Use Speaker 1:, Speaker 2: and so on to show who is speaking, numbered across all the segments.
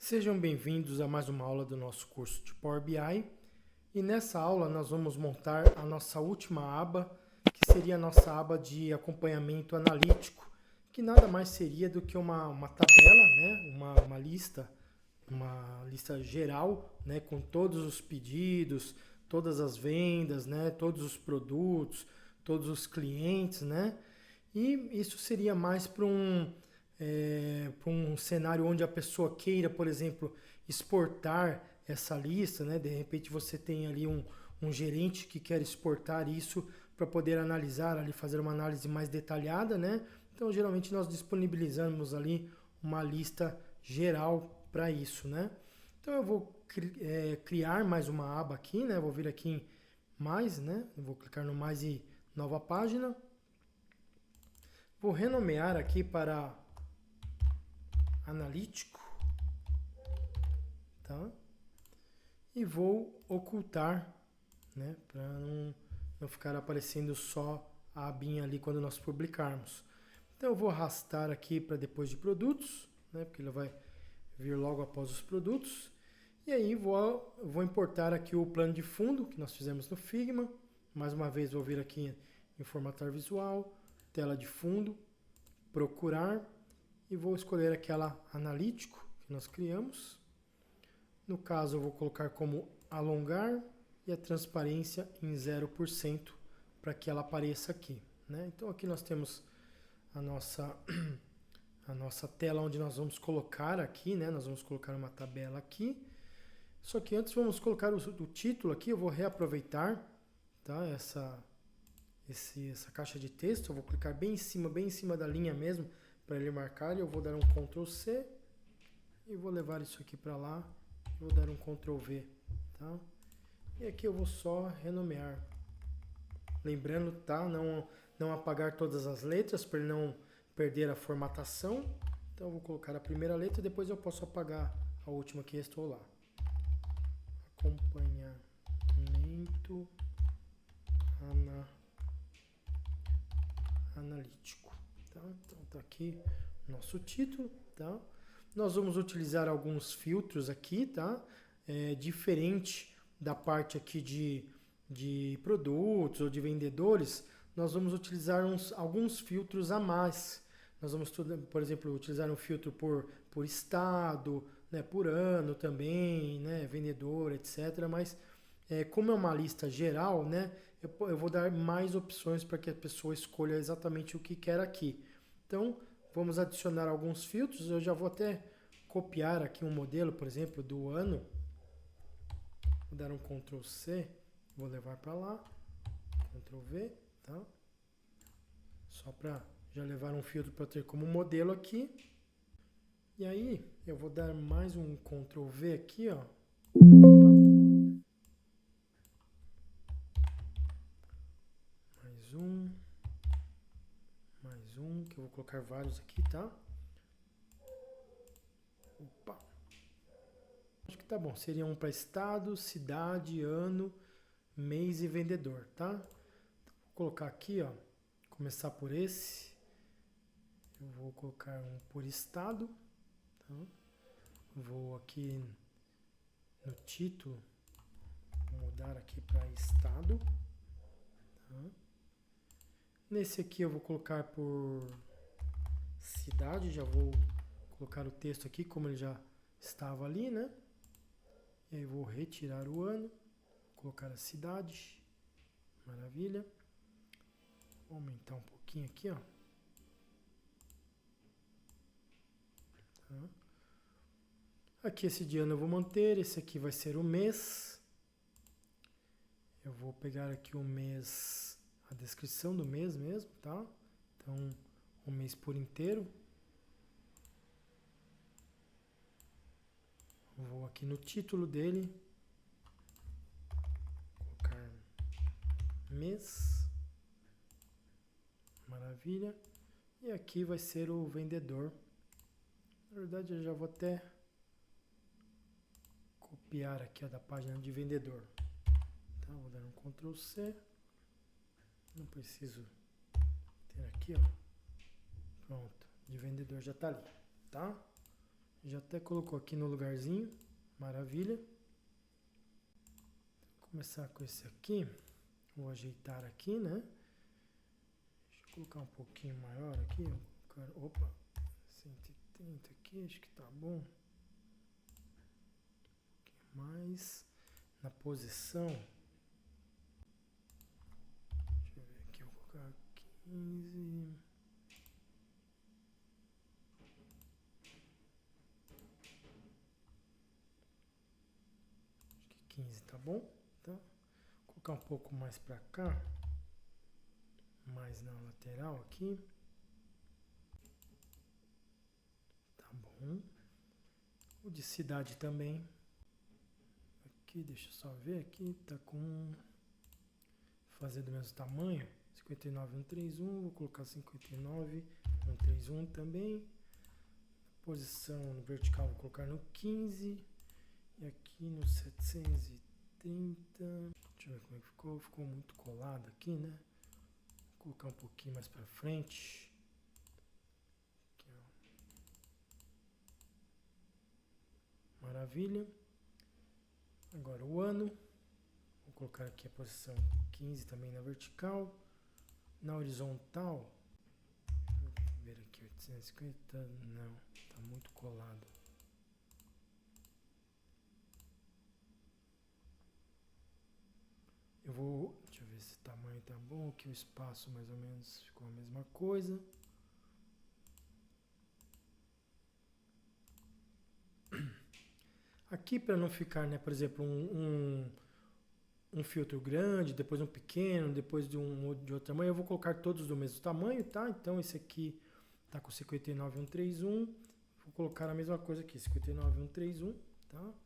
Speaker 1: Sejam bem-vindos a mais uma aula do nosso curso de Power BI. E nessa aula nós vamos montar a nossa última aba, que seria a nossa aba de acompanhamento analítico, que nada mais seria do que uma tabela, né? uma lista geral, né? Com todos os pedidos, todas as vendas, né? Todos os produtos, todos os clientes, né? E isso seria mais para para um cenário onde a pessoa queira, por exemplo, exportar essa lista, né? De repente você tem ali um gerente que quer exportar isso para poder analisar ali, fazer uma análise mais detalhada, né? Então, geralmente nós disponibilizamos ali uma lista geral para isso, né? Então, eu vou criar mais uma aba aqui, né? Vou vir aqui em mais, né? Eu vou clicar no mais e nova página. Vou renomear aqui para analítico, tá? E vou ocultar, né? Para não ficar aparecendo só a abinha ali quando nós publicarmos. Então eu vou arrastar aqui para depois de produtos, né? Porque ele vai vir logo após os produtos. E aí vou importar aqui o plano de fundo que nós fizemos no Figma. Mais uma vez vou vir aqui em formatar visual, tela de fundo, procurar e vou escolher aquela analítico que nós criamos. No caso eu vou colocar como alongar e a transparência em 0% para que ela apareça aqui, né? Então aqui nós temos a nossa tela onde nós vamos colocar aqui, né? Nós vamos colocar uma tabela aqui. Só que antes vamos colocar o título aqui, eu vou reaproveitar, tá? Essa caixa de texto, eu vou clicar bem em cima da linha mesmo, para ele marcar, e eu vou dar um Ctrl C e vou levar isso aqui para lá, vou dar um Ctrl V, tá? E aqui eu vou só renomear. Lembrando, tá? Não apagar todas as letras para ele não perder a formatação. Então eu vou colocar a primeira letra e depois eu posso apagar a última que restou lá. Acompanhamento analítico. Tá? Então tá aqui o nosso título, tá? Nós vamos utilizar alguns filtros aqui, tá? Diferente da parte aqui de produtos ou de vendedores, nós vamos utilizar alguns filtros a mais. Nós vamos, por exemplo, utilizar um filtro por estado, né, por ano também, né, vendedor, etc. Mas como é uma lista geral, né, eu vou dar mais opções para que a pessoa escolha exatamente o que quer aqui. Então, vamos adicionar alguns filtros. Eu já vou até copiar aqui um modelo, por exemplo, do ano. Vou dar um Ctrl C, vou levar para lá, Ctrl V, tá? Só para já levar um filtro para ter como modelo aqui. E aí, eu vou dar mais um Ctrl V aqui, ó. Mais um, que eu vou colocar vários aqui, tá? Opa! Acho que tá bom. Seria um para estado, cidade, ano, mês e vendedor, tá? Então, vou colocar aqui, ó. Começar por esse. Eu vou colocar um por estado. Tá? Vou aqui no título, vou mudar aqui para estado. Tá? Nesse aqui eu vou colocar por cidade. Já vou colocar o texto aqui como ele já estava ali, né? E aí vou retirar o ano, colocar a cidade, maravilha. Vou aumentar um pouquinho aqui, ó. Tá. Aqui esse de ano eu vou manter, esse aqui vai ser o mês. Eu vou pegar aqui o mês, a descrição do mês mesmo, tá? Então, o mês por inteiro. Vou aqui no título dele, colocar mês, maravilha. E aqui vai ser o vendedor. Na verdade, eu já vou até copiar aqui, ó, da página de vendedor. Tá, vou dar um Ctrl C. Não preciso ter aqui, ó. Pronto, de vendedor já está ali, tá? Já até colocou aqui no lugarzinho. Maravilha. Vou começar com esse aqui. Vou ajeitar aqui, né? Deixa eu colocar um pouquinho maior aqui. Opa, 130 aqui, acho que tá bom. Um pouquinho mais. Na posição. Deixa eu ver aqui, eu vou colocar 15. Acho que 15 tá bom, tá? Vou colocar um pouco mais pra cá. Mais na lateral aqui. Tá bom. O de cidade também. Aqui, deixa eu só ver aqui, tá com... Fazer do mesmo tamanho. 59131, vou colocar 59131 também. Posição no vertical vou colocar no 15. E aqui no 730. Deixa eu ver como é que ficou. Ficou muito colado aqui, né? Vou colocar um pouquinho mais pra frente. Aqui, ó. Maravilha. Agora o ano. Vou colocar aqui a posição 15 também na vertical. Na horizontal. Deixa eu ver aqui, 850. Não, tá muito colado. Eu vou, deixa eu ver se o tamanho tá bom, aqui o espaço mais ou menos ficou a mesma coisa. Aqui para não ficar, né, por exemplo, um filtro grande, depois um pequeno, depois de outro tamanho, eu vou colocar todos do mesmo tamanho, tá? Então esse aqui tá com 59131, vou colocar a mesma coisa aqui, 59131, tá? Vou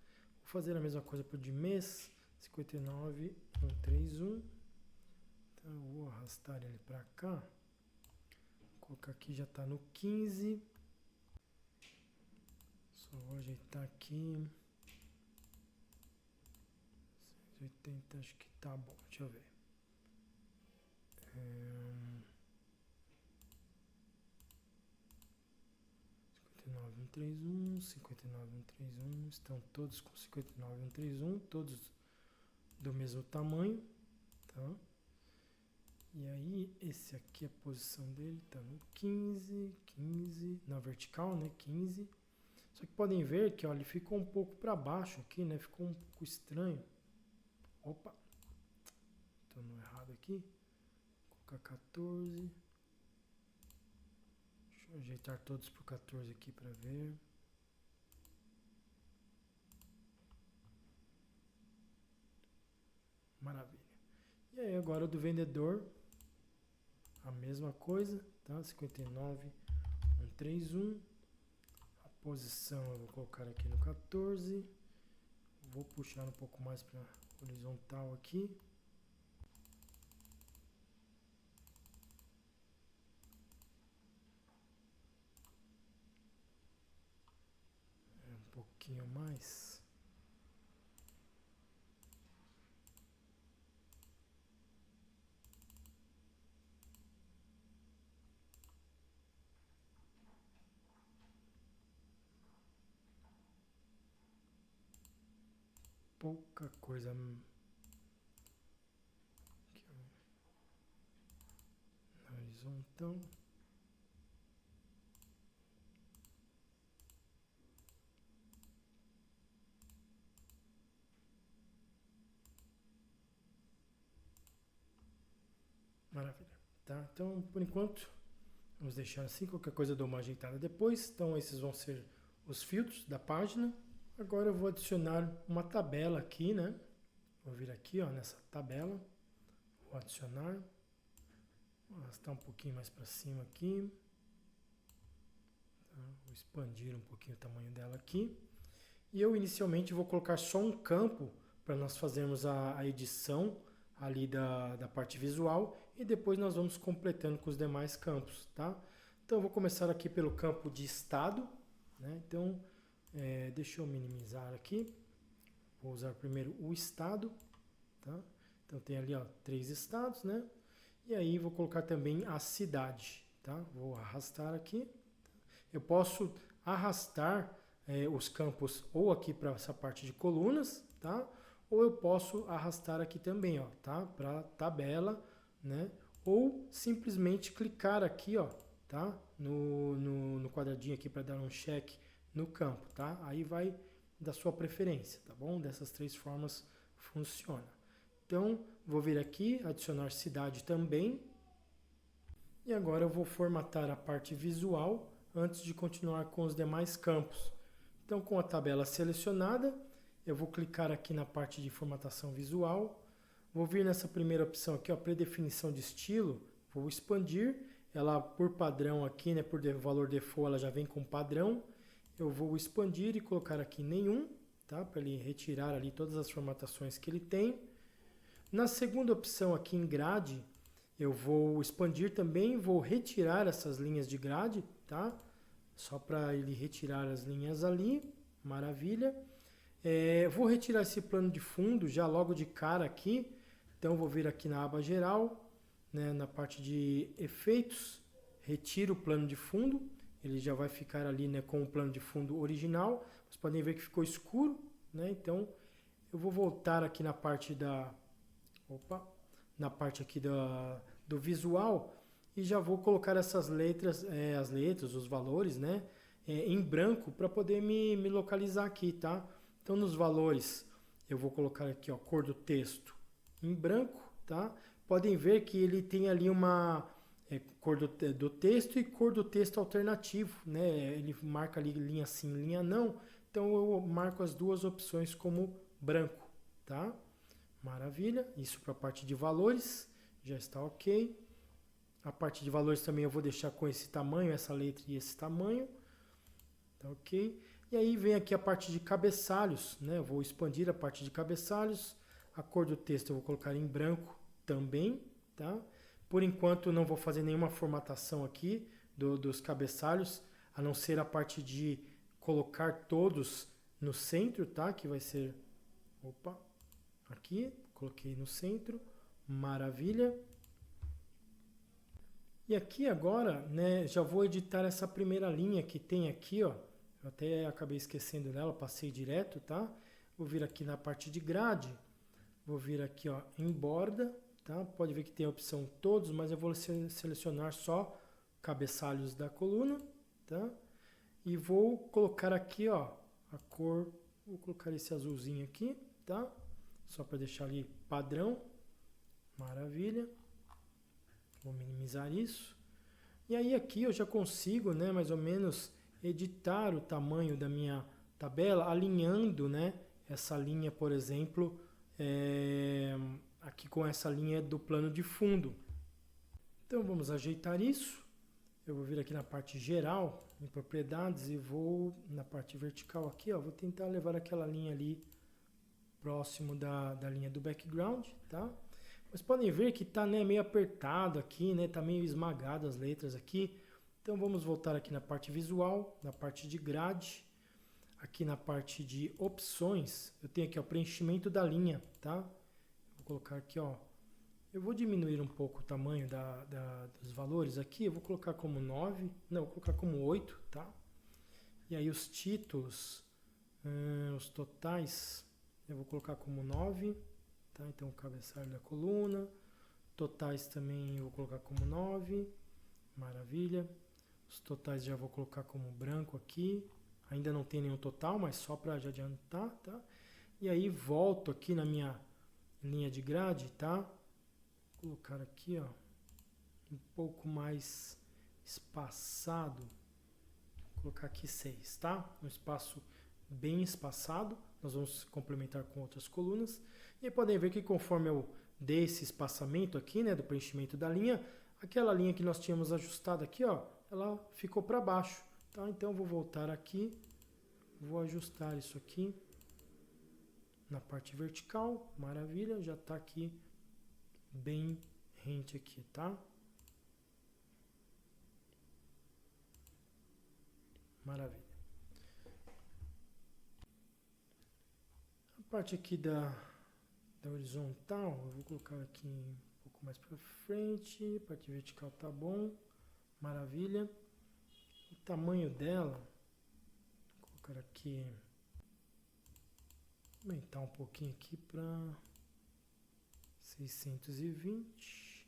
Speaker 1: fazer a mesma coisa para o de mês, 59131. Então eu vou arrastar ele para cá. Vou colocar aqui, já está no 15. Só vou ajeitar aqui. 180, acho que tá bom. Deixa eu ver. 59131, 59131. Estão todos com 59131, todos do mesmo tamanho, tá? E aí, esse aqui, a posição dele tá no 15, 15, na vertical, né, 15. Só que podem ver que, ó, ele ficou um pouco para baixo aqui, né, ficou um pouco estranho. Opa, tô no errado aqui. Vou colocar 14. Deixa eu ajeitar todos pro 14 aqui para ver. Maravilha. E aí, agora o do vendedor. A mesma coisa, tá? 59131. A posição eu vou colocar aqui no 14. Vou puxar um pouco mais para horizontal aqui. Um pouquinho mais. Pouca coisa. Aqui, na horizontal. Maravilha. Tá? Então, por enquanto, vamos deixar assim. Qualquer coisa eu dou uma ajeitada depois. Então, esses vão ser os filtros da página. Agora eu vou adicionar uma tabela aqui, né? Vou vir aqui, ó, nessa tabela. Vou adicionar. Vou arrastar um pouquinho mais para cima aqui. Tá? Vou expandir um pouquinho o tamanho dela aqui. E eu inicialmente vou colocar só um campo para nós fazermos a edição ali da parte visual. E depois nós vamos completando com os demais campos, tá? Então eu vou começar aqui pelo campo de estado, né? Então, deixa eu minimizar aqui. Vou usar primeiro o estado, tá? Então tem ali, ó, 3 estados, né? E aí vou colocar também a cidade, tá? Vou arrastar aqui. Eu posso arrastar os campos ou aqui para essa parte de colunas, tá? Ou eu posso arrastar aqui também, ó, tá? Para tabela, né? Ou simplesmente clicar aqui, ó, tá? No quadradinho aqui para dar um check no campo, tá? Aí vai da sua preferência, tá bom? Dessas três formas funciona. Então, vou vir aqui, adicionar cidade também. E agora eu vou formatar a parte visual antes de continuar com os demais campos. Então, com a tabela selecionada, eu vou clicar aqui na parte de formatação visual. Vou vir nessa primeira opção aqui, ó, predefinição de estilo. Vou expandir. Ela, por padrão aqui, né, por valor default, ela já vem com padrão. Eu vou expandir e colocar aqui nenhum, tá? Para ele retirar ali todas as formatações que ele tem. Na segunda opção aqui em grade, eu vou expandir também, vou retirar essas linhas de grade, tá? Só para ele retirar as linhas ali, maravilha. Vou retirar esse plano de fundo já logo de cara aqui, então vou vir aqui na aba geral, né, na parte de efeitos, retiro o plano de fundo, ele já vai ficar ali, né, com o plano de fundo original. Vocês podem ver que ficou escuro, né? Então eu vou voltar aqui na parte na parte aqui do visual e já vou colocar essas letras, as letras, os valores, né, em branco para poder me localizar aqui, tá? Então nos valores eu vou colocar aqui, ó, cor do texto em branco, tá? Podem ver que ele tem ali uma cor do texto e cor do texto alternativo, né? Ele marca ali linha sim, linha não. Então eu marco as duas opções como branco, tá? Maravilha, isso para a parte de valores, já está ok. A parte de valores também eu vou deixar com esse tamanho, essa letra e esse tamanho, tá ok. E aí vem aqui a parte de cabeçalhos, né? Eu vou expandir a parte de cabeçalhos, a cor do texto eu vou colocar em branco também, tá? Por enquanto não vou fazer nenhuma formatação aqui dos cabeçalhos, a não ser a parte de colocar todos no centro, tá? Que vai ser, aqui, coloquei no centro, maravilha. E aqui agora, né, já vou editar essa primeira linha que tem aqui, ó. Eu até acabei esquecendo dela, passei direto, tá? Vou vir aqui na parte de grade, vou vir aqui, ó, em borda, tá? Pode ver que tem a opção todos, mas eu vou selecionar só cabeçalhos da coluna, tá? E vou colocar aqui, ó, a cor, vou colocar esse azulzinho aqui, tá? Só para deixar ali padrão, maravilha. Vou minimizar isso. E aí aqui eu já consigo, né, mais ou menos editar o tamanho da minha tabela, alinhando, né, essa linha, por exemplo, aqui com essa linha do plano de fundo. Então vamos ajeitar isso. Eu vou vir aqui na parte geral, em propriedades, e vou na parte vertical aqui, ó, vou tentar levar aquela linha ali próximo da linha do background, tá? Vocês podem ver que está, né, meio apertado aqui, né, tá meio esmagado as letras aqui. Então vamos voltar aqui na parte visual, na parte de grade, aqui na parte de opções, eu tenho aqui, ó, preenchimento da linha, tá? Vou colocar aqui, ó, eu vou diminuir um pouco o tamanho dos valores aqui, eu vou colocar como 9, não, vou colocar como 8, tá? E aí os títulos, os totais, eu vou colocar como 9, tá? Então o cabeçalho da coluna, totais também eu vou colocar como 9, maravilha. Os totais já vou colocar como branco aqui, ainda não tem nenhum total, mas só para já adiantar, tá? E aí volto aqui na minha linha de grade, tá? Vou colocar aqui, ó, um pouco mais espaçado, vou colocar aqui 6, tá? Um espaço bem espaçado, nós vamos complementar com outras colunas. E podem ver que conforme eu dei esse espaçamento aqui, né, do preenchimento da linha, aquela linha que nós tínhamos ajustado aqui, ó, ela ficou para baixo, tá? Então vou voltar aqui, vou ajustar isso aqui na parte vertical, maravilha, já está aqui bem rente aqui, tá? Maravilha. A parte aqui da horizontal, eu vou colocar aqui um pouco mais para frente, a parte vertical tá bom, maravilha. O tamanho dela, vou colocar aqui, aumentar um pouquinho aqui para 620.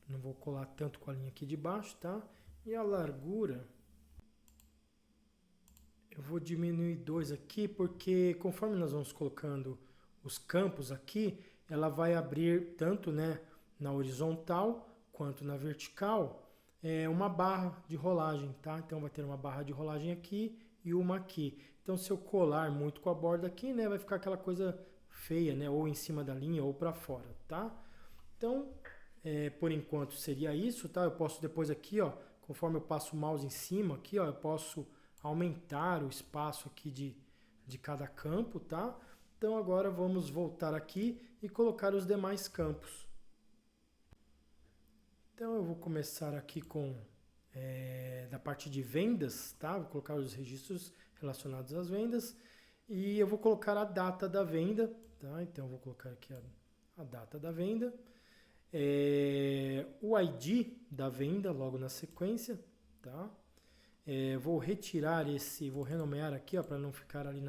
Speaker 1: Não vou colar tanto com a linha aqui de baixo, tá? E a largura, eu vou diminuir 2 aqui, porque conforme nós vamos colocando os campos aqui, ela vai abrir tanto, né, na horizontal quanto na vertical, uma barra de rolagem, tá? Então vai ter uma barra de rolagem aqui e uma aqui. Então se eu colar muito com a borda aqui, né, vai ficar aquela coisa feia, né, ou em cima da linha ou para fora, tá? Então, por enquanto seria isso, tá? Eu posso depois aqui, ó, conforme eu passo o mouse em cima aqui, ó, eu posso aumentar o espaço aqui de cada campo, tá? Então agora vamos voltar aqui e colocar os demais campos. Então eu vou começar aqui com da parte de vendas, tá? Vou colocar os registros relacionados às vendas e eu vou colocar a data da venda, tá? Então eu vou colocar aqui a data da venda, o ID da venda logo na sequência, tá? Vou retirar vou renomear aqui, para não ficar ali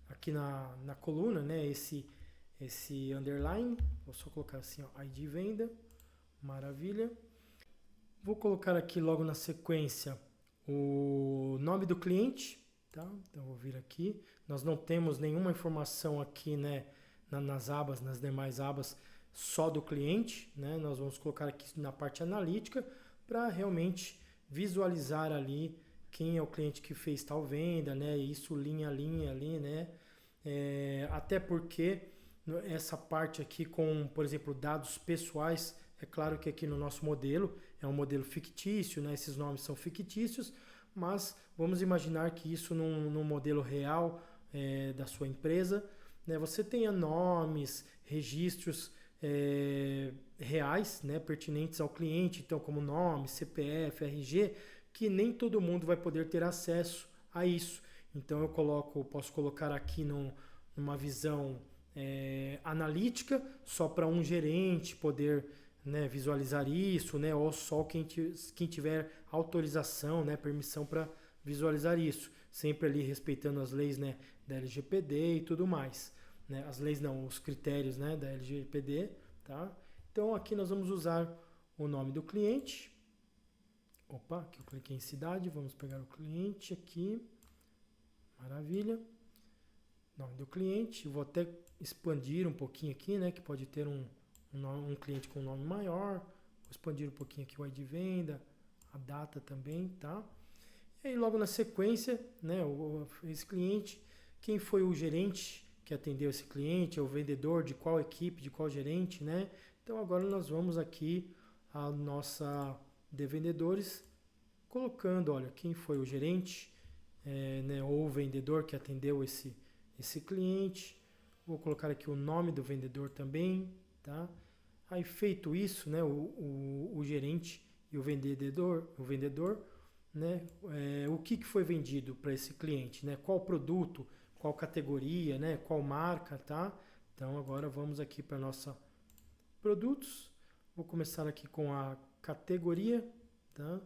Speaker 1: aqui na coluna, né? Esse underline, vou só colocar assim, ó, ID venda, maravilha. Vou colocar aqui logo na sequência o nome do cliente, tá? Então vou vir aqui, nós não temos nenhuma informação aqui, né? Nas demais abas, só do cliente, né? Nós vamos colocar aqui na parte analítica para realmente visualizar ali quem é o cliente que fez tal venda, né? Isso linha a linha ali, né? Até porque essa parte aqui com, por exemplo, dados pessoais, é claro que aqui no nosso modelo é um modelo fictício, né? Esses nomes são fictícios, mas vamos imaginar que isso num modelo real da sua empresa, né? Você tenha nomes, registros reais, né, pertinentes ao cliente, então como nome, CPF, RG, que nem todo mundo vai poder ter acesso a isso. Então eu posso colocar aqui numa visão analítica, só para um gerente poder, né, visualizar isso, né, ou só quem tiver autorização, né, permissão para visualizar isso, sempre ali respeitando as leis, né, da LGPD e tudo mais. Né, as leis não, os critérios, né, da LGPD, tá? Então aqui nós vamos usar o nome do cliente. Opa, aqui eu cliquei em cidade, vamos pegar o cliente aqui. Maravilha. Nome do cliente, vou até expandir um pouquinho aqui, né, que pode ter um cliente com um nome maior. Vou expandir um pouquinho aqui o ID venda, a data também, tá? E aí logo na sequência, né, esse cliente, quem foi o gerente que atendeu esse cliente, é o vendedor, de qual equipe, de qual gerente, né? Então agora nós vamos aqui a nossa de vendedores, colocando, olha, quem foi o gerente, né, ou o vendedor que atendeu esse cliente. Vou colocar aqui o nome do vendedor também, tá? Aí feito isso, né, o gerente e o vendedor, né, o que foi vendido para esse cliente, né? Qual produto, qual categoria, né? Qual marca, tá? Então agora vamos aqui para nossa produtos. Vou começar aqui com a categoria, tá?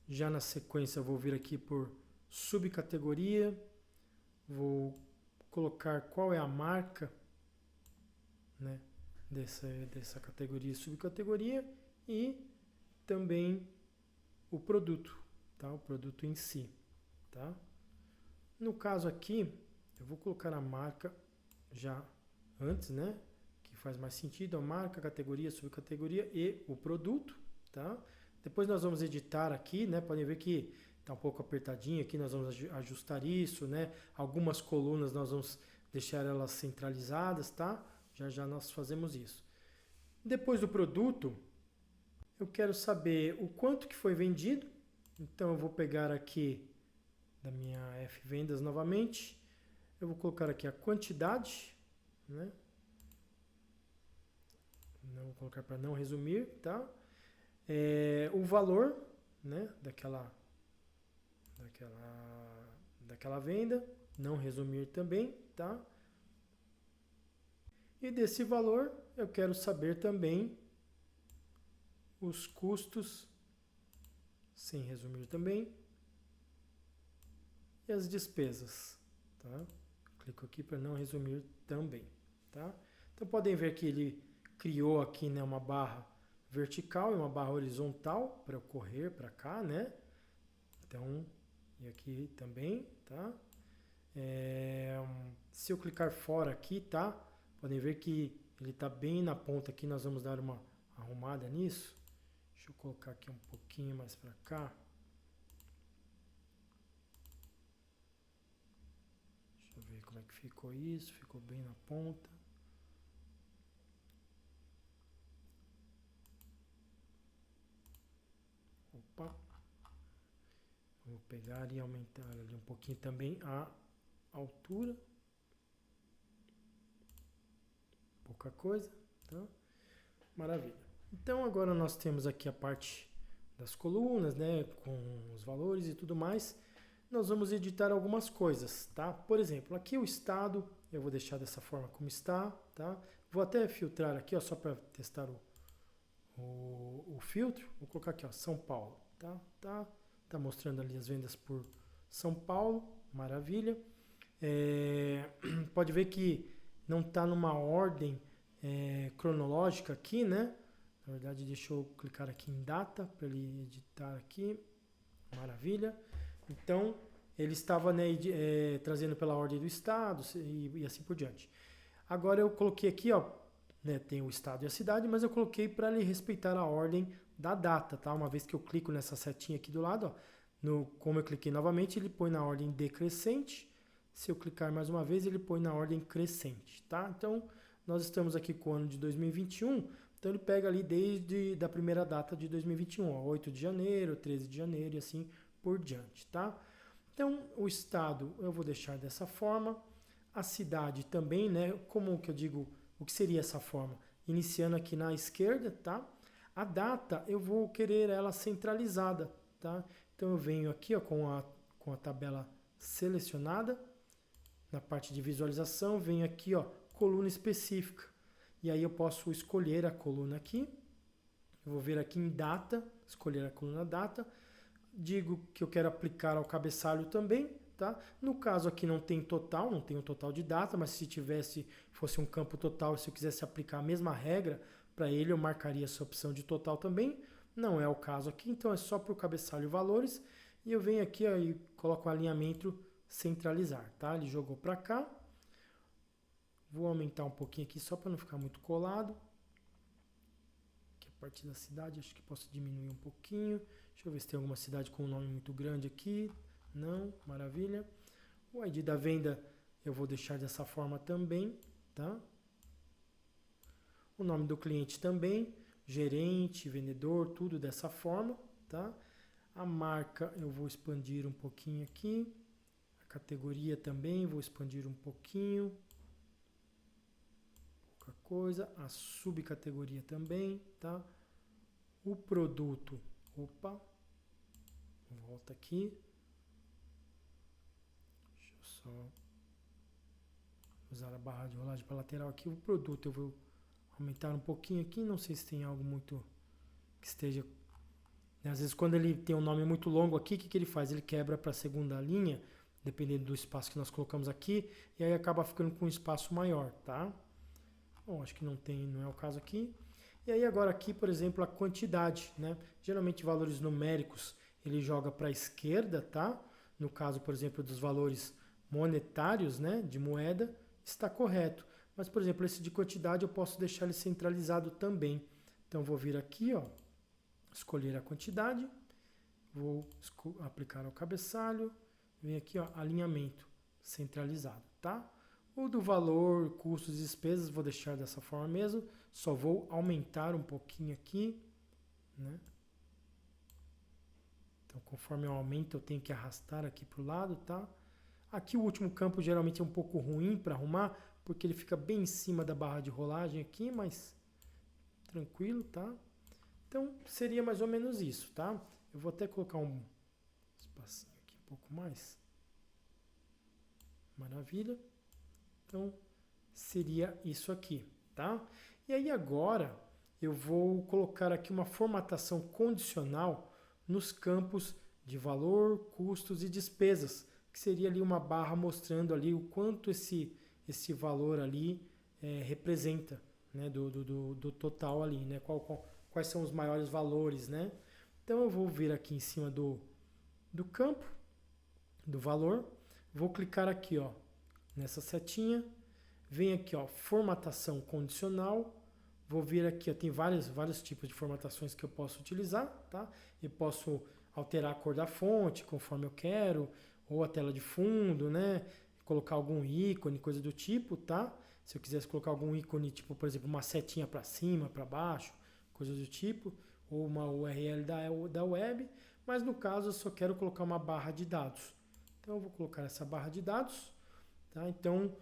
Speaker 1: Já na sequência vou vir aqui por subcategoria. Vou colocar qual é a marca, né, dessa categoria e subcategoria e também o produto, tá? O produto em si, tá? No caso aqui, eu vou colocar a marca já antes, né? Que faz mais sentido, a marca, categoria, subcategoria e o produto, tá? Depois nós vamos editar aqui, né? Podem ver que está um pouco apertadinho aqui, nós vamos ajustar isso, né? Algumas colunas nós vamos deixar elas centralizadas, tá? Já nós fazemos isso. Depois do produto, eu quero saber o quanto que foi vendido, então eu vou pegar aqui da minha F vendas novamente, eu vou colocar aqui a quantidade, né? Não vou colocar para não resumir, tá? O valor, né, daquela venda, não resumir também, tá? E desse valor eu quero saber também os custos, sem resumir também. e as despesas, tá? Clico aqui para não resumir também, tá? Então podem ver que ele criou aqui, né, uma barra vertical e uma barra horizontal para eu correr para cá, né? Então, e aqui também, tá? Se eu clicar fora aqui, tá? Podem ver que ele está bem na ponta aqui, nós vamos dar uma arrumada nisso. Deixa eu colocar aqui um pouquinho mais para cá. Deixa eu ver como é que ficou isso, ficou bem na ponta. Opa! Vou pegar e aumentar ali um pouquinho também a altura. Pouca coisa, tá? Maravilha. Então agora nós temos aqui a parte das colunas, né, com os valores e tudo mais. Nós vamos editar algumas coisas, tá? Por exemplo, aqui o estado, eu vou deixar dessa forma como está, tá? Vou até filtrar aqui, ó, só para testar o filtro. Vou colocar aqui, ó, São Paulo, tá mostrando ali as vendas por São Paulo, maravilha. Pode ver que não está numa ordem cronológica aqui, né? Na verdade, deixa eu clicar aqui em data para ele editar aqui, maravilha. Então, ele estava, né, trazendo pela ordem do estado e assim por diante. Agora eu coloquei aqui, ó, né, tem o estado e a cidade, mas eu coloquei para ele respeitar a ordem da data, tá? Uma vez que eu clico nessa setinha aqui do lado, ó, como eu cliquei novamente, ele põe na ordem decrescente. Se eu clicar mais uma vez, ele põe na ordem crescente, tá? Então, nós estamos aqui com o ano de 2021, então ele pega ali desde da primeira data de 2021, ó, 8 de janeiro, 13 de janeiro e assim por diante, tá? Então, o estado eu vou deixar dessa forma, a cidade também, né? Como que eu digo, o que seria essa forma? Iniciando aqui na esquerda, tá? A data eu vou querer ela centralizada, tá? Então eu venho aqui, ó, com a tabela selecionada, na parte de visualização, venho aqui, ó, coluna específica. E aí eu posso escolher a coluna aqui. Eu vou ver aqui em data, escolher a coluna data. Digo que eu quero aplicar ao cabeçalho também, tá? No caso aqui não tem total, não tem um total de data, mas se fosse um campo total, se eu quisesse aplicar a mesma regra para ele, eu marcaria essa opção de total também. Não é o caso aqui, então é só para o cabeçalho valores. E eu venho aqui, ó, e coloco o alinhamento centralizar, tá? Ele jogou para cá. Vou aumentar um pouquinho aqui só para não ficar muito colado. Aqui a parte da cidade, acho que posso diminuir um pouquinho. Deixa eu ver se tem alguma cidade com um nome muito grande aqui. Não, maravilha. O ID da venda eu vou deixar dessa forma também, tá? O nome do cliente também, gerente, vendedor, tudo dessa forma, tá? A marca eu vou expandir um pouquinho aqui. A categoria também vou expandir um pouquinho. Pouca coisa. A subcategoria também, tá? O produto, opa, volta aqui. Deixa eu só usar a barra de rolagem para lateral aqui. O produto eu vou aumentar um pouquinho aqui. Não sei se tem algo muito que esteja... Às vezes quando ele tem um nome muito longo aqui, o que ele faz? Ele quebra para a segunda linha, dependendo do espaço que nós colocamos aqui, e aí acaba ficando com um espaço maior, tá? Bom, acho que não é o caso aqui. E aí agora aqui, por exemplo, a quantidade, né? Geralmente valores numéricos ele joga para a esquerda, tá? No caso, por exemplo, dos valores monetários, né, de moeda, está correto. Mas, por exemplo, esse de quantidade eu posso deixar ele centralizado também. Então, vou vir aqui, ó, escolher a quantidade, vou aplicar ao cabeçalho, vem aqui, ó, alinhamento centralizado, tá? O do valor, custos e despesas, vou deixar dessa forma mesmo, só vou aumentar um pouquinho aqui, né? Então, conforme eu aumento, eu tenho que arrastar aqui para o lado, tá? Aqui o último campo geralmente é um pouco ruim para arrumar, porque ele fica bem em cima da barra de rolagem aqui, mas tranquilo, tá? Então, seria mais ou menos isso, tá? Eu vou até colocar um espacinho aqui um pouco mais. Maravilha. Então, seria isso aqui, tá? E aí agora, eu vou colocar aqui uma formatação condicional nos campos de valor, custos e despesas, que seria ali uma barra mostrando ali o quanto esse valor ali representa, né, do total ali, né, quais são os maiores valores, né. Então eu vou vir aqui em cima do campo, do valor, vou clicar aqui, ó, nessa setinha, vem aqui, ó, formatação condicional, vou vir aqui, ó, tem vários tipos de formatações que eu posso utilizar, tá? Eu posso alterar a cor da fonte conforme eu quero, ou a tela de fundo, né? Colocar algum ícone, coisa do tipo, tá? Se eu quisesse colocar algum ícone, tipo, por exemplo, uma setinha para cima, para baixo, coisa do tipo, ou uma URL da web, mas no caso eu só quero colocar uma barra de dados. Então eu vou colocar essa barra de dados, tá? Então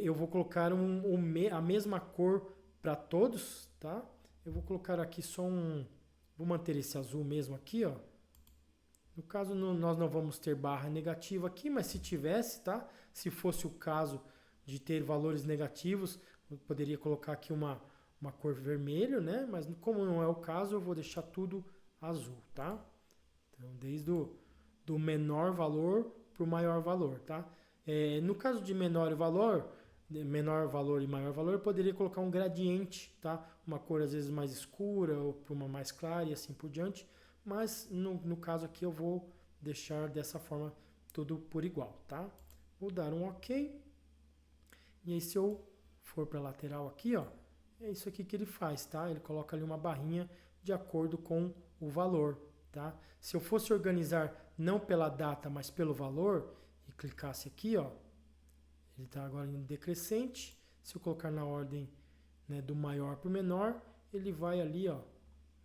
Speaker 1: eu vou colocar a mesma cor para todos, tá? Eu vou colocar aqui só vou manter esse azul mesmo aqui, ó. No caso nós não vamos ter barra negativa aqui, mas se tivesse, tá? Se fosse o caso de ter valores negativos, eu poderia colocar aqui uma cor vermelho, né? Mas como não é o caso, eu vou deixar tudo azul, tá? Então desde do menor valor para o maior valor, tá? No caso de menor valor e maior valor, eu poderia colocar um gradiente, tá? Uma cor às vezes mais escura ou para uma mais clara e assim por diante. Mas no caso aqui eu vou deixar dessa forma tudo por igual, tá? Vou dar um OK. E aí se eu for para a lateral aqui, ó, é isso aqui que ele faz, tá? Ele coloca ali uma barrinha de acordo com o valor, tá? Se eu fosse organizar não pela data, mas pelo valor, e clicasse aqui, ó, ele está agora em decrescente. Se eu colocar na ordem, né, do maior para o menor, ele vai ali, ó,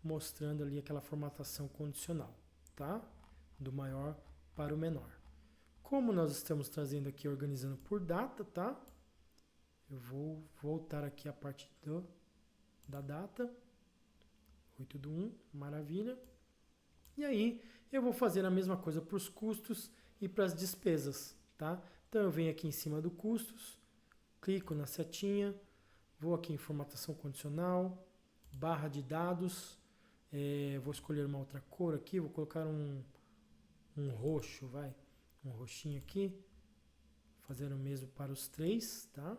Speaker 1: mostrando ali aquela formatação condicional, tá? Do maior para o menor. Como nós estamos trazendo aqui, organizando por data, tá? Eu vou voltar aqui a parte da data. 8/1, maravilha. E aí eu vou fazer a mesma coisa para os custos e para as despesas, tá? Então eu venho aqui em cima do custos, clico na setinha, vou aqui em formatação condicional, barra de dados, vou escolher uma outra cor aqui, vou colocar um roxo, um roxinho aqui, fazer o mesmo para os três, tá?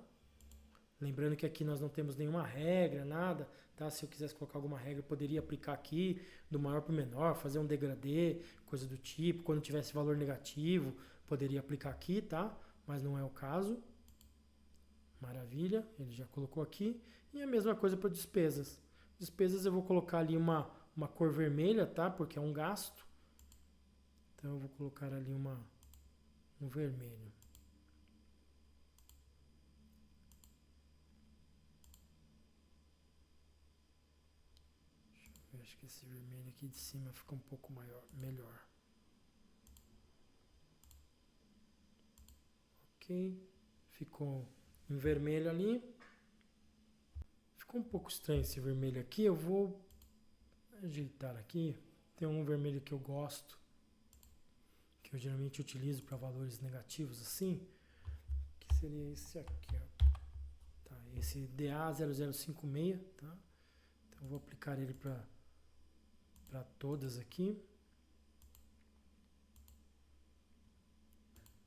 Speaker 1: Lembrando que aqui nós não temos nenhuma regra, nada, tá? Se eu quisesse colocar alguma regra, eu poderia aplicar aqui, do maior para o menor, fazer um degradê, coisa do tipo. Quando tivesse valor negativo, poderia aplicar aqui, tá? Mas não é o caso. Maravilha, ele já colocou aqui. E a mesma coisa para despesas. Despesas eu vou colocar ali uma cor vermelha, tá? Porque é um gasto. Então eu vou colocar ali um vermelho. Eu acho que esse vermelho aqui de cima fica um pouco melhor. Ok, ficou em vermelho ali. Ficou um pouco estranho esse vermelho aqui, eu vou ajeitar aqui. Tem um vermelho que eu gosto, que eu geralmente utilizo para valores negativos assim, que seria esse aqui, ó. Tá, esse DA0056, tá? Então eu vou aplicar ele para todas aqui.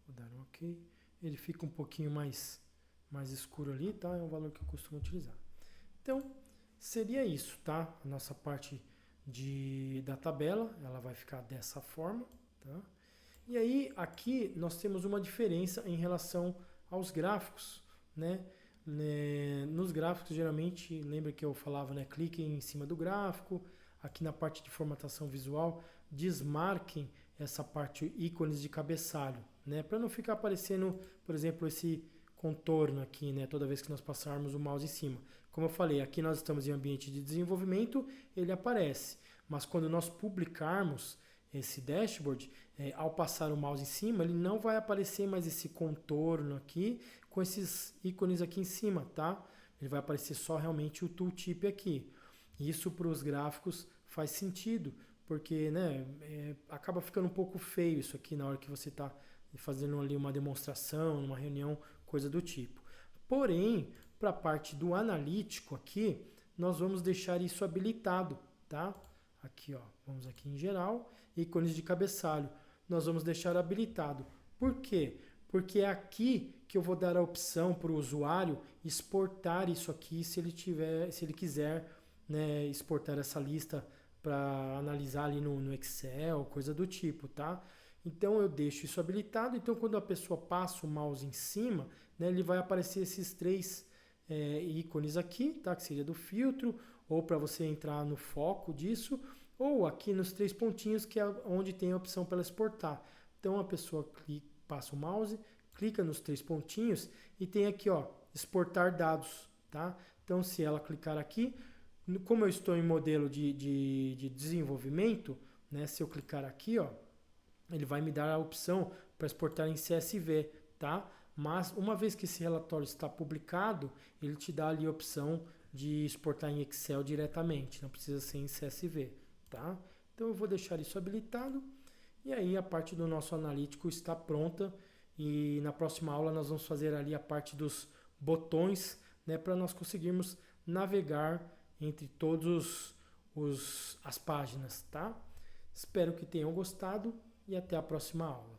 Speaker 1: Vou dar um OK. Ele fica um pouquinho mais escuro ali, tá? É um valor que eu costumo utilizar. Então, seria isso, tá? A nossa parte da tabela, ela vai ficar dessa forma, tá? E aí, aqui, nós temos uma diferença em relação aos gráficos, né? Nos gráficos, geralmente, lembra que eu falava, né? Cliquem em cima do gráfico. Aqui na parte de formatação visual, desmarquem essa parte ícones de cabeçalho, né? Para não ficar aparecendo, por exemplo, esse contorno aqui, né? Toda vez que nós passarmos o mouse em cima. Como eu falei, aqui nós estamos em ambiente de desenvolvimento, ele aparece. Mas quando nós publicarmos esse dashboard, ao passar o mouse em cima, ele não vai aparecer mais esse contorno aqui com esses ícones aqui em cima, tá? Ele vai aparecer só realmente o tooltip aqui. Isso para os gráficos faz sentido, porque, né, acaba ficando um pouco feio isso aqui na hora que você está fazendo ali uma demonstração, numa reunião, coisa do tipo. Porém, para a parte do analítico aqui, nós vamos deixar isso habilitado, tá? Aqui, ó, vamos aqui em geral, ícones de cabeçalho. Nós vamos deixar habilitado Por quê? Porque é aqui que eu vou dar a opção para o usuário exportar isso aqui se ele quiser, né, exportar essa lista para analisar ali no Excel, coisa do tipo, tá? Então eu deixo isso habilitado. Então quando a pessoa passa o mouse em cima, né, ele vai aparecer esses três ícones aqui, tá? Que seria do filtro, ou para você entrar no foco disso, ou aqui nos três pontinhos, que é onde tem a opção para exportar. Então a pessoa passa o mouse, clica nos três pontinhos e tem aqui, ó, exportar dados, tá? Então se ela clicar aqui, como eu estou em modelo de desenvolvimento, né? Se eu clicar aqui, ó, ele vai me dar a opção para exportar em CSV, tá? Mas uma vez que esse relatório está publicado, ele te dá ali a opção de exportar em Excel diretamente, não precisa ser em CSV, tá? Então eu vou deixar isso habilitado e aí a parte do nosso analítico está pronta e na próxima aula nós vamos fazer ali a parte dos botões, né, para nós conseguirmos navegar entre todos as páginas, tá? Espero que tenham gostado e até a próxima aula.